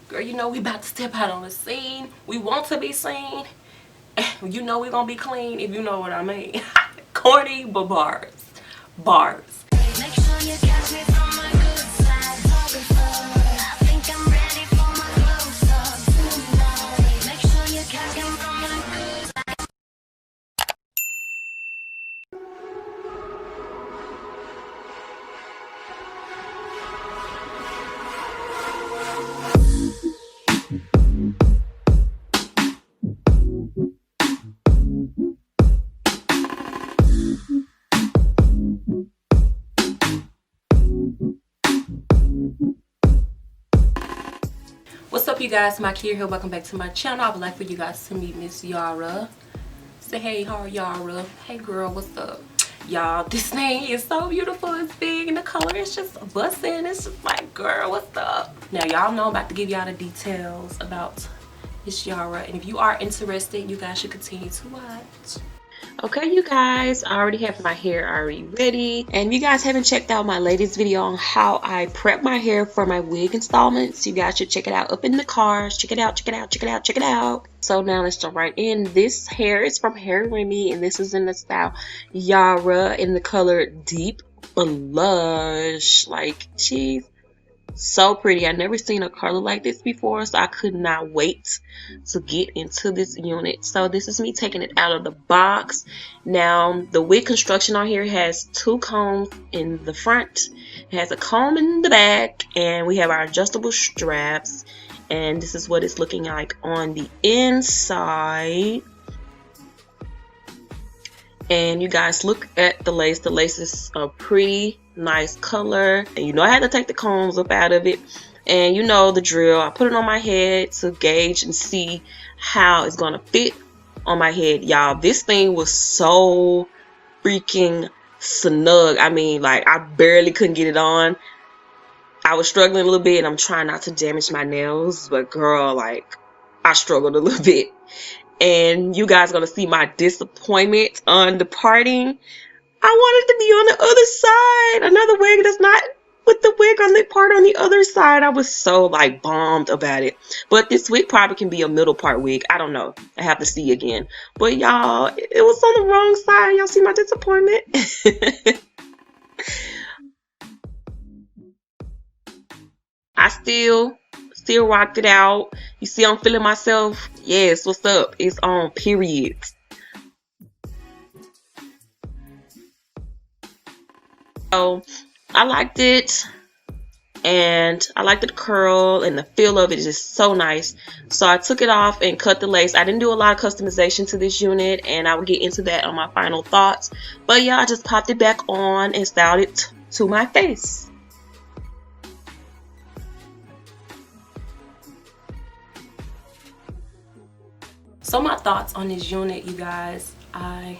Girl, you know we about to step out on the scene. We want to be seen. You know we gonna be clean, if you know what I mean. Corny, but bars. Bars. Make sure you catch me from my good side. I think I'm ready for my close up tonight. Make sure you catch me from my good side. What's up, you guys? Mikeya here. Welcome back to my channel. I would like for you guys to meet Miss Yara. Say hey, how are Yara? Hey girl, what's up? Y'all, this thing is so beautiful. It's big and the color is just busting. It's just like, girl, what's up? Now y'all know I'm about to give y'all the details about Miss Yara, and if you are interested, you guys should continue to watch. Okay, you guys, I already have my hair already ready, and you guys haven't checked out my latest video on how I prep my hair for my wig installments. You guys should check it out up in the cards. Check it out, check it out, check it out, check it out. So now let's jump right in. This hair is from Heraremy, and this is in the style Yara in the color Deep Blush. Like, she's so pretty. I never seen a color like this before, so I could not wait to get into this unit. So this is me taking it out of the box. Now the wig construction on here has two combs in the front, it has a comb in the back, and we have our adjustable straps, and this is what it's looking like on the inside. And you guys look at the lace. The lace is a pretty nice color, and you know I had to take the combs up out of it, and you know the drill. I put it on my head to gauge and see how it's gonna fit on my head. Y'all, this thing was so freaking snug. I mean, like, I barely couldn't get it on. I was struggling a little bit, and I'm trying not to damage my nails, but girl, like, I struggled a little bit. And you guys are gonna see my disappointment on the parting. I wanted to be on the other side, another wig that's not with the wig on the part on the other side. I was so like bummed about it. But this wig probably can be a middle part wig. I don't know. I have to see again. But y'all, it was on the wrong side. Y'all see my disappointment? I still rocked it out. You see I'm feeling myself. Yes, what's up? It's on, period. So I liked it, and I liked the curl, and the feel of it is just so nice. So I took it off and cut the lace. I didn't do a lot of customization to this unit, and I will get into that on my final thoughts. But yeah, I just popped it back on and styled it to my face. So my thoughts on this unit, you guys, I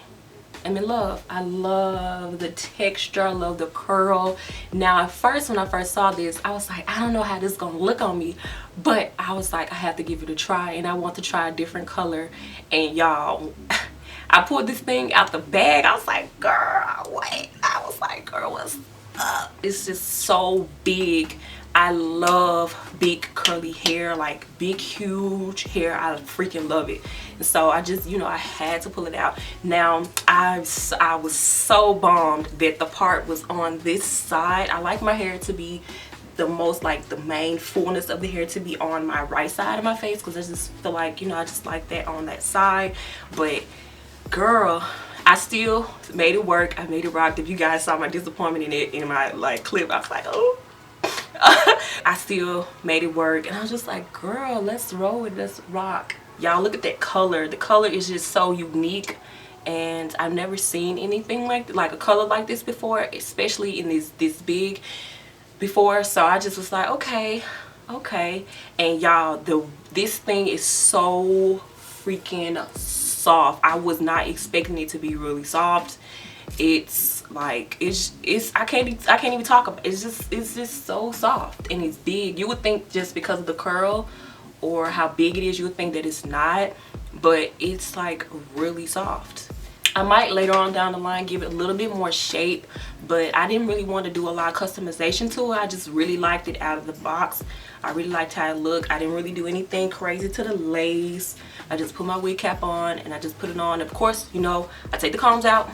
am in love. I love the texture, I love the curl. Now at first, when I first saw this, I was like, I don't know how this is gonna look on me, but I was like, I have to give it a try, and I want to try a different color. And y'all, I pulled this thing out the bag. I was like, girl, wait. I was like, girl, what's up? It's just so big. I love big curly hair, like big huge hair. I freaking love it. And so I just, you know, I had to pull it out. Now I was so bummed that the part was on this side. I like my hair to be the most, like the main fullness of the hair to be on my right side of my face, because I just feel like, you know, I just like that on that side. But girl, I still made it work. I made it rock. If you guys saw my disappointment in it in my like clip, I was like, oh. I still made it work, and I was just like, girl, let's roll with, let's rock. Y'all, look at that color. The color is just so unique, and I've never seen anything like a color like this before, especially in this big before. So I just was like, okay. And y'all, this thing is so freaking soft. I was not expecting it to be really soft. It's like, it's I can't even talk about it. It's just so soft, and it's big. You would think just because of the curl or how big it is, you would think that it's not, but it's like really soft. I might later on down the line give it a little bit more shape, but I didn't really want to do a lot of customization to it. I just really liked it out of the box. I really liked how it looked. I didn't really do anything crazy to the lace. I just put my wig cap on and I just put it on. Of course, you know, I take the combs out.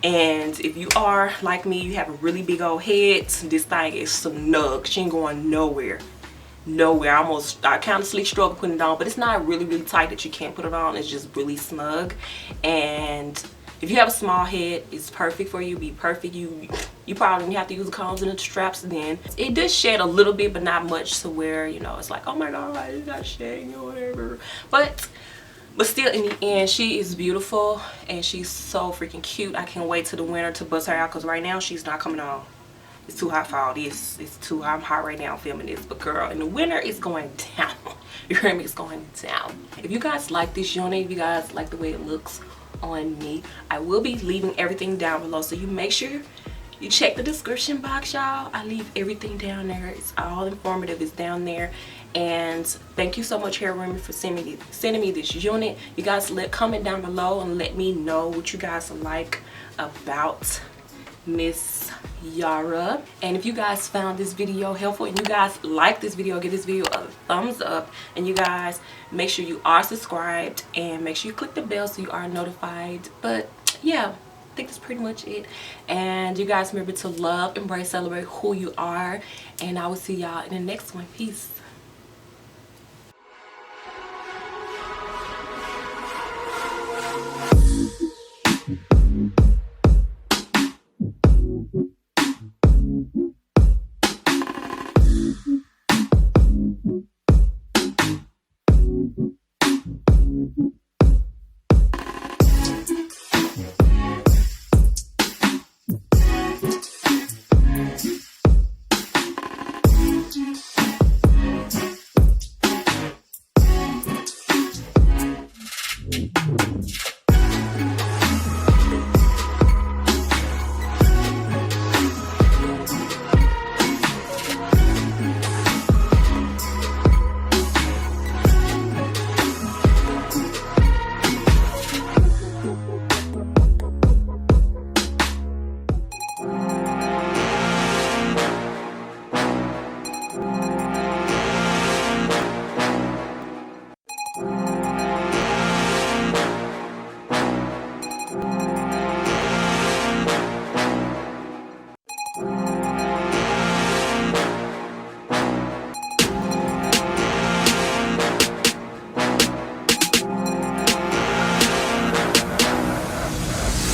And if you are like me, you have a really big old head, this thing is snug. She ain't going nowhere. Nowhere. I kind of struggle putting it on, but it's not really tight that you can't put it on. It's just really snug. And if you have a small head, it's perfect for you. Be perfect. You probably have to use the combs and the straps then. It does shed a little bit, but not much to where, you know, it's like, oh my god, it's not shedding or whatever. But still, in the end, she is beautiful and she's so freaking cute. I can't wait till the winter to bust her out, because right now she's not coming on. It's too hot for all this. It's too hot. I'm hot right now filming this. But girl, in the winter, it's going down. You hear me? It's going down. If you guys like this unit, if you guys like the way it looks on me, I will be leaving everything down below. So you make sure you check the description box, y'all. I leave everything down there. It's all informative. It's down there. And thank you so much, Heraremy, for sending me this unit. You guys comment down below and let me know what you guys like about Miss Yara. And if you guys found this video helpful and you guys like this video, give this video a thumbs up. And you guys make sure you are subscribed and make sure you click the bell so you are notified. But yeah, I think that's pretty much it. And you guys remember to love, embrace, celebrate who you are. And I will see y'all in the next one. Peace.